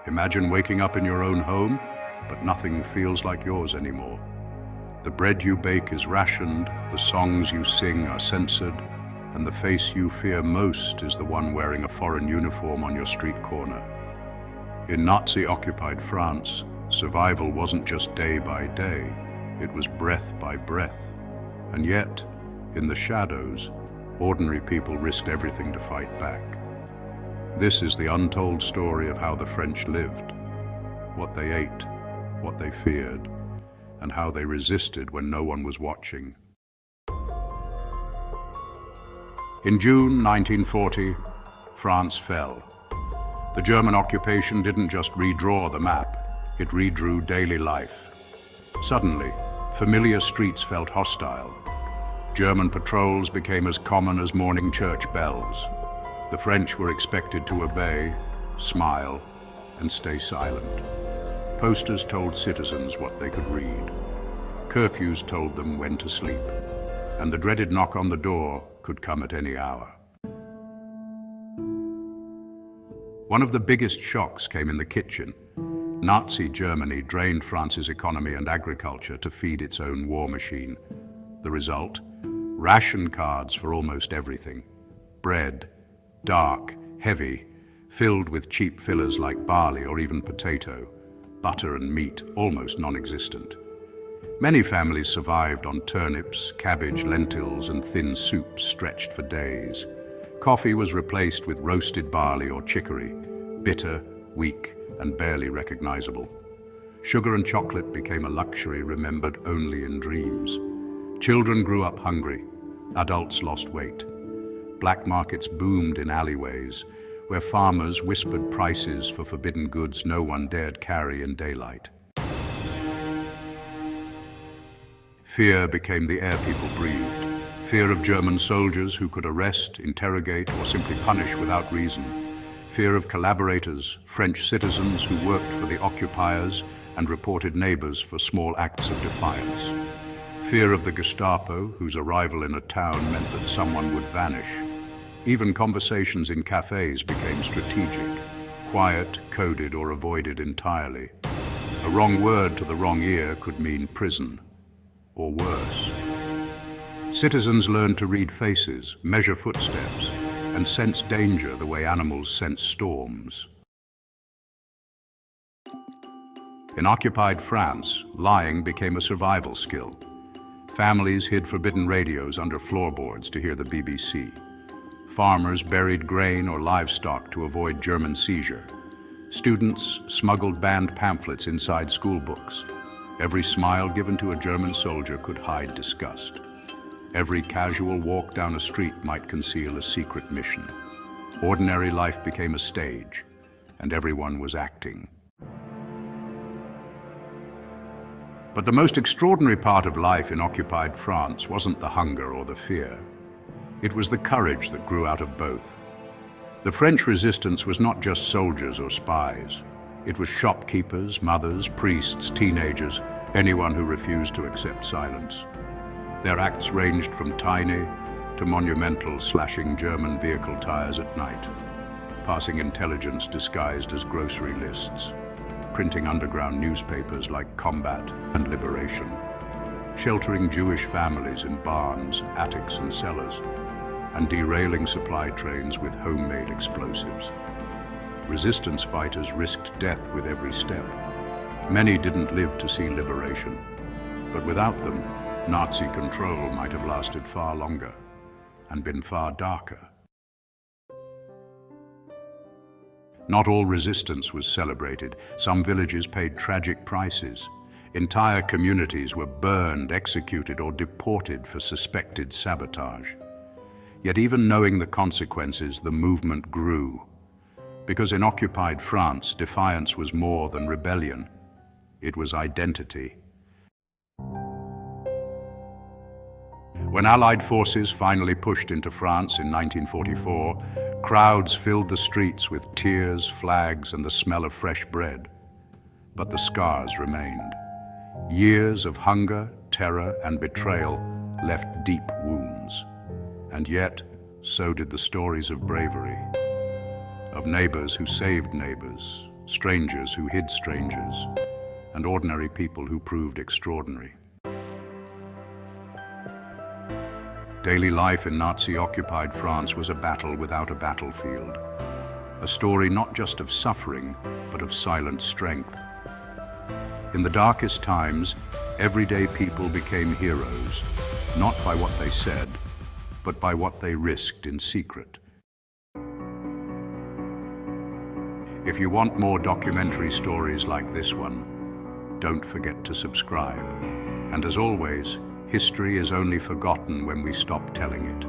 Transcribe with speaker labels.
Speaker 1: Imagine waking up in your own home, but nothing feels like yours anymore. The bread you bake is rationed, the songs you sing are censored, and the face you fear most is the one wearing a foreign uniform on your street corner. In Nazi-occupied France, survival wasn't just day by day, it was breath by breath. And yet, in the shadows, ordinary people risked everything to fight back. This is the untold story of how the French lived, what they ate, what they feared, and how they resisted when no one was watching. In June 1940, France fell. The German occupation didn't just redraw the map, it redrew daily life. Suddenly, familiar streets felt hostile. German patrols became as common as morning church bells. The French were expected to obey, smile, and stay silent. Posters told citizens what they could read. Curfews told them when to sleep. And the dreaded knock on the door could come at any hour. One of the biggest shocks came in the kitchen. Nazi Germany drained France's economy and agriculture to feed its own war machine. The result? Ration cards for almost everything. Bread, dark, heavy, filled with cheap fillers like barley or even potato. Butter and meat, almost non-existent. Many families survived on turnips, cabbage, lentils, and thin soups stretched for days. Coffee was replaced with roasted barley or chicory, bitter, weak, and barely recognizable. Sugar and chocolate became a luxury remembered only in dreams. Children grew up hungry. Adults lost weight. Black markets boomed in alleyways, where farmers whispered prices for forbidden goods no one dared carry in daylight. Fear became the air people breathed. Fear of German soldiers who could arrest, interrogate, or simply punish without reason. Fear of collaborators, French citizens who worked for the occupiers and reported neighbors for small acts of defiance. Fear of the Gestapo, whose arrival in a town meant that someone would vanish. Even conversations in cafes became strategic, quiet, coded, or avoided entirely. A wrong word to the wrong ear could mean prison, or worse. Citizens learned to read faces, measure footsteps, and sense danger the way animals sense storms. In occupied France, lying became a survival skill. Families hid forbidden radios under floorboards to hear the BBC. Farmers buried grain or livestock to avoid German seizure. Students smuggled banned pamphlets inside school books. Every smile given to a German soldier could hide disgust. Every casual walk down a street might conceal a secret mission. Ordinary life became a stage, and everyone was acting. But the most extraordinary part of life in occupied France wasn't the hunger or the fear. It was the courage that grew out of both. The French resistance was not just soldiers or spies. It was shopkeepers, mothers, priests, teenagers, anyone who refused to accept silence. Their acts ranged from tiny to monumental, slashing German vehicle tires at night, passing intelligence disguised as grocery lists, printing underground newspapers like Combat and Liberation, sheltering Jewish families in barns, attics, and cellars, and derailing supply trains with homemade explosives. Resistance fighters risked death with every step. Many didn't live to see liberation, but without them, Nazi control might have lasted far longer and been far darker. Not all resistance was celebrated. Some villages paid tragic prices. Entire communities were burned, executed, or deported for suspected sabotage. Yet even knowing the consequences, the movement grew. Because in occupied France, defiance was more than rebellion. It was identity. When Allied forces finally pushed into France in 1944, crowds filled the streets with tears, flags, and the smell of fresh bread. But the scars remained. Years of hunger, terror, and betrayal left deep wounds. And yet, so did the stories of bravery, of neighbors who saved neighbors, strangers who hid strangers, and ordinary people who proved extraordinary. Daily life in Nazi-occupied France was a battle without a battlefield. A story not just of suffering, but of silent strength. In the darkest times, everyday people became heroes, not by what they said, but by what they risked in secret. If you want more documentary stories like this one, don't forget to subscribe. And as always, history is only forgotten when we stop telling it.